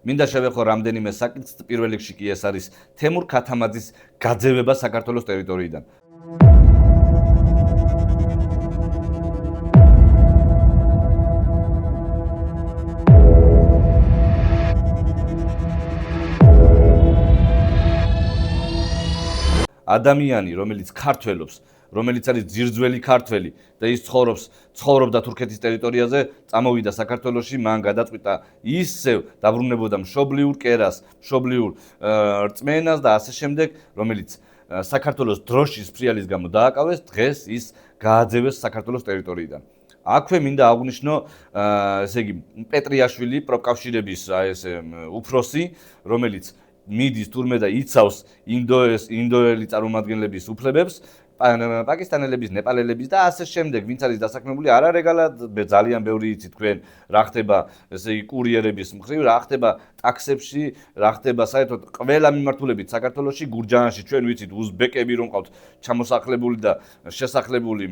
მინდა შევეხო რამდენიმე საკითხს, პირველ რიგში კი ეს არის თემურ ქათამაძის გაძევება საქართველოს ტერიტორიიდან. ადამიანი, რომელიც ქართველობს, რომელიც არის ძირძველი ქართველი და ის ცხოვრობდა თურქეთის ტერიტორიაზე, წამოვიდა საქართველოში, მან გადაწყვიტა ისევ დაბრუნებოდა მშობლიურ კერას, მშობლიურ რწმენას და ასე შემდეგ, რომელიც საქართველოს დროშის ფრიალის გამო დააკავეს, დღეს ის გააძევეს საქართველოს ტერიტორიიდან. აქვე მინდა აღვნიშნო, ესე იგი, პეტრიაშვილი, პროფკავშირების უფროსი, რომელიც მიდის თურმე და იცავს ინდოელი წარმომადგენლების უფლებებს, პაკისტანელების, ნეპალელების და ასე შემდეგ, ვინც არის დასაქმებული, არარეგალად ძალიან ბევრი იცით თქვენ, რა ხდება, ესე იგი, კურიერების მხრივ, რა ხდება ტაქსებში, რა ხდება საერთოდ ყველა მიმართულებით საქართველოში, გურჯაანში ჩვენ ვიცით უზბეკები რომ ყავთ ჩამოსახლებული და შესახლებული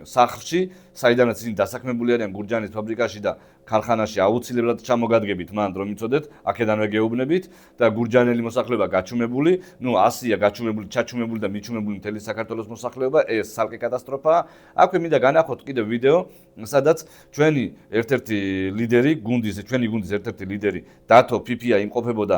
სახლში, საიდანაც ისინი დასაქმებული არიან გურჯაანის ფაბრიკაში და ქარხანაში აუცილებლად ჩამოგადგებით მანდ რომ იცოდეთ, აქედანვე გეუბნებით და გურჯაანელი მოსახლეობა გაჩუმებული, ასია გაჩუმებული, ჩაჩუმებული და მიჩუმებული მთელი საქართველოს მოსახლეობა, ეს სალკე კატასტროფაა. აქვე მინდა განახოთ კიდევ ვიდეო, სადაც ჩვენი ერთ-ერთი ლიდერი, ჩვენი გუნდის ერთ-ერთი ლიდერი დათო ფიფია იმყოფებოდა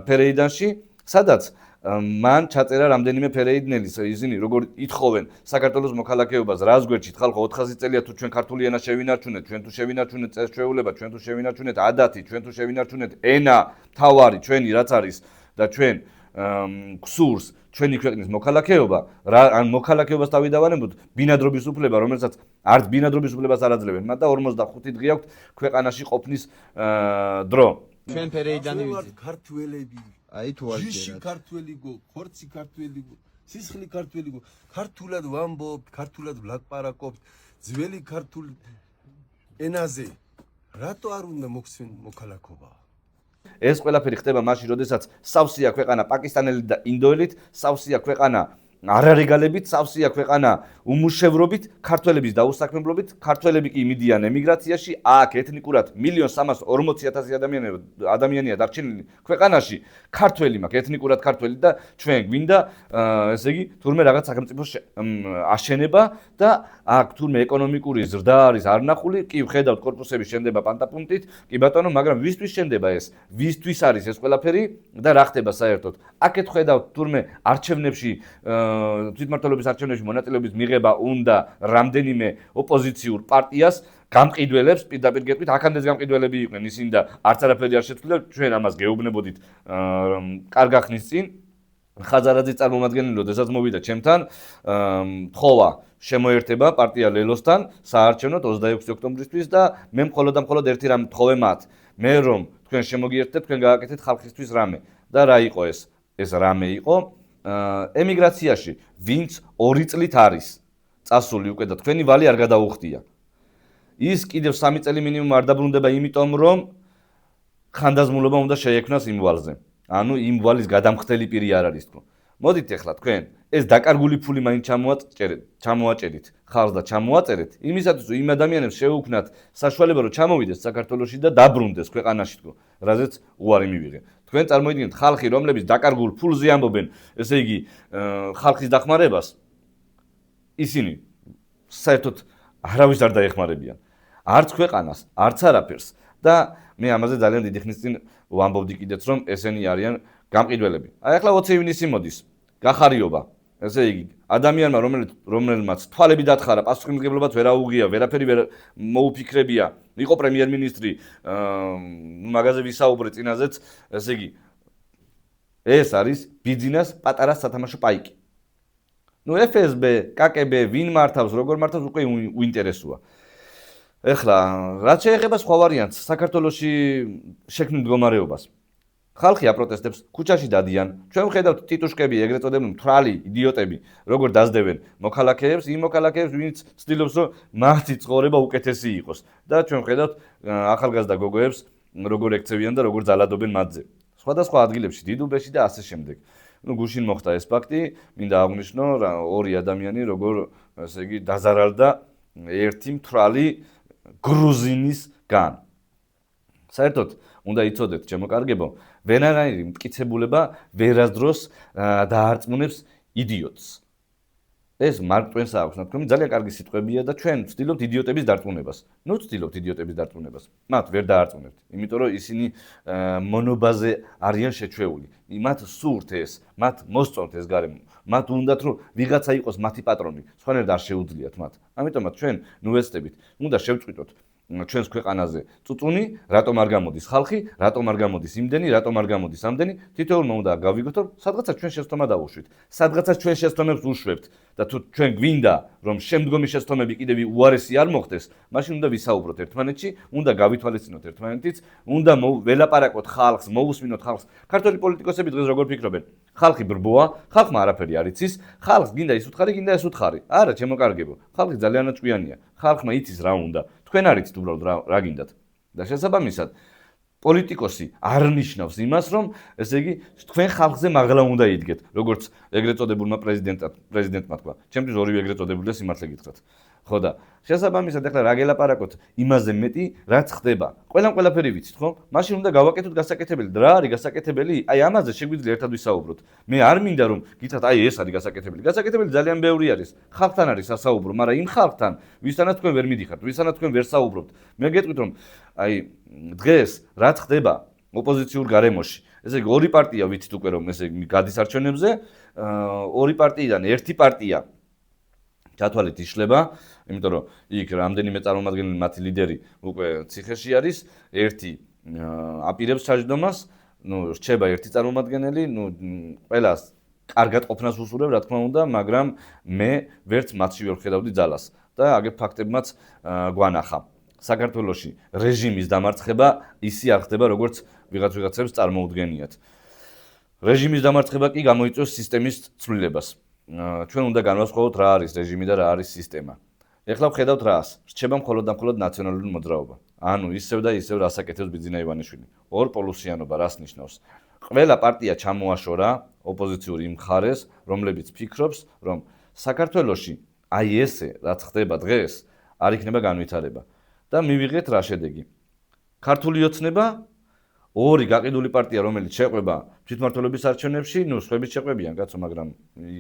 ფერეიდანში, სადაც მან წაწერა რამდენიმე ფერეიდნელის, ისინი როგორ ითხოვენ საქართველოს მოქალაქეობას, რას გვერდით, ხალხო 400 წელია თუ ჩვენ ქართული ენა შევინარჩუნეთ, ჩვენ თუ შევინარჩუნეთ წესჩვეულება, ჩვენ თუ შევინარჩუნეთ ადათი, ჩვენ თუ შევინარჩუნეთ ენა, თავარი ჩვენი რაც არის და ჩვენ გსურს ჩვენი ქვეყნის მოქალაქეობა, ან მოქალაქეობას თავი დავანებოთ, ბინადრობის უფლება, რომელსაც არც ბინადრობის უფლებას არ აძლევენ, მათ და 45 დღე აქვთ ქვეყანაში ყოფნის დრო. ჩვენ ფერეიდანი ვიცით. ქართველები აი თუ არ ჯიში ქართველი გო, ხორცი ქართველი გო, სისხლი ქართველი გო, ქართულად ვამბობთ, ქართულად ვლაპარაკობთ, ძველი ქართულ ენაზე. რატო არ უნდა მოხსენ მოქალაქობა? ეს ყველაფერი ხდება მაშინ, როდესაც სავსეა ქვეყანა პაკისტანელით და ინდოელით, სავსეა ქვეყანა არარეგალებით, სავსეა ქვეყანა უმუშევრობით, ქართველების დაუსაქმებლობით, ქართველები კი მიდიან ემიგრაციაში, აქ ეთნიკურად 1,340,000 ადამიანია დარჩენილი ქვეყანაში, ქართველი მაქვს, ეთნიკურად ქართველი და ჩვენ გვინდა, ესე იგი, თურმე რაღაც სახელმწიფო აშენება და აქ თურმე ეკონომიკური ზრდა არის არ ნახული, კი ვხედავთ კორპუსები შენდება პანტაპუნქტით, კი ბატონო, მაგრამ ვისთვის შენდება ეს? ვისთვის არის ეს ყველაფერი და რა ხდება საერთოდ? აქეთ ვხედავთ თურმე არჩევნებში თვითმმართველობის არჩევნებში მონაწილეობის მიღება უნდა რამდენიმე ოპოზიციურ პარტიას გამყიდველებს, პირდაპირ გეტყვით, აქამდეც გამყიდველები იყვნენ ისინი და არც არაფერი არ შეცვლილა, ჩვენ ამას გეუბნებოდით კარგა ხნის წინ. ხაზარაძის წარმომადგენელი, როდესაც მოვიდა ჩემთან, თხოვა შემოერთება პარტია ლელოსთან საარჩევნოდ 26 ოქტომბრისთვის და მე მხოლოდ ერთი რამ თხოვე მათ. მე რომ თქვენ შემოგიერთდეთ, თქვენ გააკეთეთ ხალხისთვის რამე. და რა იყო ეს? ეს რამე იყო ემიგრაციაში, ვინც 2 წლით არის წასული უკვე და თქვენი ვალი არ გადაუხდია. ის კიდევ 3 წელი მინიმუმ არ დაბრუნდება, იმიტომ რომ ხანდაზმულობა უნდა შეექმნას იმ ვალზე. ანუ იმ ვალის გადამხდელი პირი არ არის თქო. მოდით ახლა თქვენ ეს დაკარგული ფული მაინც ჩამოაჭერით ხალხს და ჩამოაწერეთ, იმისათვის რომ იმ ადამიანებს შეუქმნათ საშუალება რომ ჩამოვიდეს საქართველოში და დაბრუნდეს ქვეყანაში თქო, რაზეც უარი მივიღე. თქვენ წარმოიდგინეთ ხალხი, რომლებიც დაკარგულ ფულზე ამბობენ, ესე იგი, ხალხის დახმარებას, ისინი საერთოდ არავის არ დაეხმარებიან. არც ქვეყანას, არც არაფერს და მე ამაზე ძალიან დიდი ხნის წინ ვამბობდი კიდეც რომ ესენი არიან გამყიდველები. აი ახლა 20 ივნისი მოდის, გახარიობა. ესე იგი, ადამიანმა რომელმაც თვალები დათხარა, პასუხისმგებლობაც ვერ აუღია, ვერაფერი ვერ მოუფიქრებია, იყო პრემიერ-მინისტრი, მაგაზე ვისაუბრე წინაზეც, ესე იგი, ეს არის ბიძინას პატარა სათამაშო პაიკი. FSB, KGB, ვინ მართავს, როგორ მართავს, უკვე უინტერესოა. ეხლა, რაც შეეხება სხვა ვარიანტს, საქართველოში შექმნილ მდგომარეობას. ხალხი აპროტესტებს, ქუჩაში დადიან. ჩვენ ვხედავთ ტიტუშკები, ეგრეთ წოდებული მთვრალი იდიოტები, როგორ დაძდევენ მოქალაქეებს, იმ მოქალაქეებს, ვინც ცდილობს, რომ მათი ცხოვრება უკეთესი იყოს. და ჩვენ ვხედავთ ახალგაზრდა გოგოებს, როგორ ექცევიან და როგორ ძალადობენ მათზე. სხვადასხვა ადგილებში, დიდუბეში და ასე შემდეგ. გუშინ მოხდა ეს ფაქტი, მინდა აღვნიშნო, 2 ადამიანი, როგორ, ესე იგი, დაზარალდა ერთი მთვრალი გრუზინისგან. საერთოდ უნდა იცოდეთ, ჩემო კარგებო, ვერანაირი მტკიცებულება ვერასდროს დაარწმუნებს იდიოტს. ეს მარკ ტვენს აქვს ნათქვამი, ძალიან კარგი სიტყვებია და ჩვენ ვცდილობთ იდიოტების დარწმუნებას. ნუ ვცდილობთ იდიოტების დარწმუნებას. მათ ვერ დაარწმუნებთ, იმიტომ რომ ისინი მონობაზე არიან შეჩვეული. მათ სურთ ეს, მათ მოსწონთ ეს გარემო. მათ უნდათ რომ ვიღაცა იყოს მათი პატრონი, სხვანაირად არ შეუძლიათ მათ. ამიტომაც ჩვენ ნუ ვეცდებით, უნდა შევწყვიტოთ ჩვენს ქვეყანაზე წუწუნი, რატომ არ გამოდის ხალხი, რატომ არ გამოდის იმდენი, რატომ არ გამოდის ამდენი, თითოეულმა უნდა გავიგოთ, რომ სადღაცა ჩვენ შეცდომა დავუშვით. სადღაცა ჩვენ შეცდომებს უშვებთ და თუ ჩვენ გვინდა, რომ შემდგომი შეცდომები კიდევ უარესი არ მოხდეს, მაშინ უნდა ვისაუბროთ ერთმანეთში, უნდა გავითვალისწინოთ ერთმანეთიც, უნდა ველაპარაკოთ ხალხს, მოусმინოთ ხალხს. ქართველი პოლიტიკოსები დღეს როგორ ფიქრობენ? ხალხი ბრბოა, ხალხმა არაფერი არ იცის, ხალხს გინდა ის უთხარი, გინდა ეს უთხარი. არა, ჩემო კარგებო, ხალხი ძალიანაც ჭკვიანია. ხალხმა იცის რა უნდა. თქვენ არ იცით უბრალოდ რა გინდათ. და შესაბამისად, პოლიტიკოსი არ ნიშნავს იმას, რომ ესე იგი თქვენ ხალხზე მაღლა უნდა იდგეთ, როგორც ეგრეთ წოდებულმა პრეზიდენტმა თქვა. ჩემთვის ორივე ეგრეთ წოდებულია სიმართლე გითხრათ. ხო და შესაბამისად ახლა რა გელაპარაკოთ იმაზე მეტი, რაც ხდება. ყველაფერი ვიცით, ხო? მაშინ უნდა გავაკეთოთ გასაკეთებელი. რა არის გასაკეთებელი? აი ამაზე შეგვიძლია ერთად ვისაუბროთ. მე არ მინდა რომ გითხრათ, აი ეს არის გასაკეთებელი. გასაკეთებელი ძალიან ბევრი არის. ხალხთან არის სასაუბრო, მაგრამ იმ ხალხთან, ვისთანაც თქვენ ვერ მიდიხართ, ვისთანაც თქვენ ვერ საუბრობთ. მე გეტყვით რომ აი დღეს რაც ხდება ოპოზიციურ გარემოში, ესე იგი ორი პარტია ვიცით უკვე რომ ესე იგი გადის არჩევნებზე, ორი პარტიიდან ერთი პარტია ჩათვალით იშლება, იმიტომ რომ იქ რამდენიმე წარმომადგენელი მათი ლიდერი უკვე ციხეში არის, ერთი აპირებს ჩაჯდომას, ნუ რჩება ერთი წარმომადგენელი, ნუ ყველას კარგად ყოფნას უსურვებ, რა თქმა უნდა, მაგრამ მე ვერც მათში ვერ ხედავდი ძალას და აგებ ფაქტებმაც გვანახა. საქართველოში რეჟიმის დამარცხება ისე არ ხდება, როგორც ვიღაცებს წარმოუდგენიათ. რეჟიმის დამარცხება კი გამოიწვევს სისტემის ცვლილებას. ჩვენ უნდა განვასხვაოთ რა არის რეჟიმი და რა არის სისტემა. ეხლა ვხედავთ რას? რჩება მხოლოდ და მხოლოდ ნაციონალური მოძრაობა. ანუ ისევ და ისევ რას აკეთებს ბიძინა ივანიშვილი. ორპოლუსიანობა რას ნიშნავს? ყველა პარტია ჩამოაშორა ოპოზიციური მხარეს, რომლებიც ფიქრობს, რომ საქართველოში აი ესე რაც ხდება დღეს, არ იქნება განვითარება. და მივიღეთ რა შედეგი. ქართული ოცნება ორი გაყიდული პარტია, რომელიც შეყვება თვითმმართველობის არჩევნებში, ნუ სხვაებიც შეყვებიან, კაცო, მაგრამ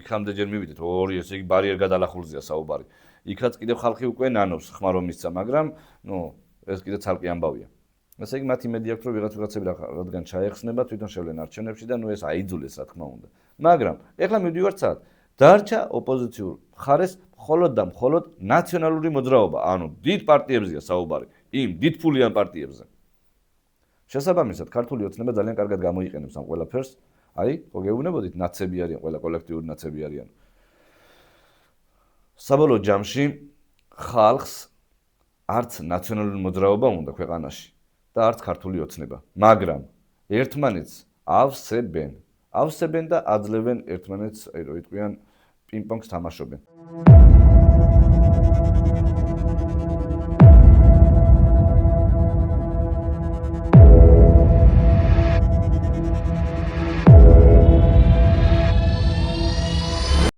იქამდე ჯერ მივიდეთ, ორი ესე იგი ბარიერ გადალახულზეა საუბარი. იქაც კიდევ ხალხი უკვე ნანობს, ხმა რომ მისცა, მაგრამ ნუ ეს კიდე ცალკე ამბავია. ესე იგი მათ იმედი აქვს, რომ ვიღაცები რადგან ჩაეხსნება, თვითონ შევლენ არჩევნებში და ნუ ეს აიძულეს, რა თქმა უნდა. მაგრამ ეხლა მივდივართ სად? დარჩა ოპოზიციურ მხარეს მხოლოდ და მხოლოდ ნაციონალური მოძრაობა, ანუ დიდ პარტიებზეა საუბარი, იმ დიდფულიან პარტიებზე. შესაბამისად, ქართული ოცნება ძალიან კარგად გამოიყენებს ამ ყველაფერს. აი, ხო გეუბნებოდით, ნაცები არიან, ყველა კოლექტიური ნაცები არიან. საბოლოო ჯამში ხალხს არც ნაციონალური მოძრაობა უნდა ქვეყანაში და არც ქართული ოცნება, მაგრამ ერთმანეთს ავსებენ და აძლევენ ერთმანეთს, აი რო იტყვიან, პინგ-პონგს თამაშობენ.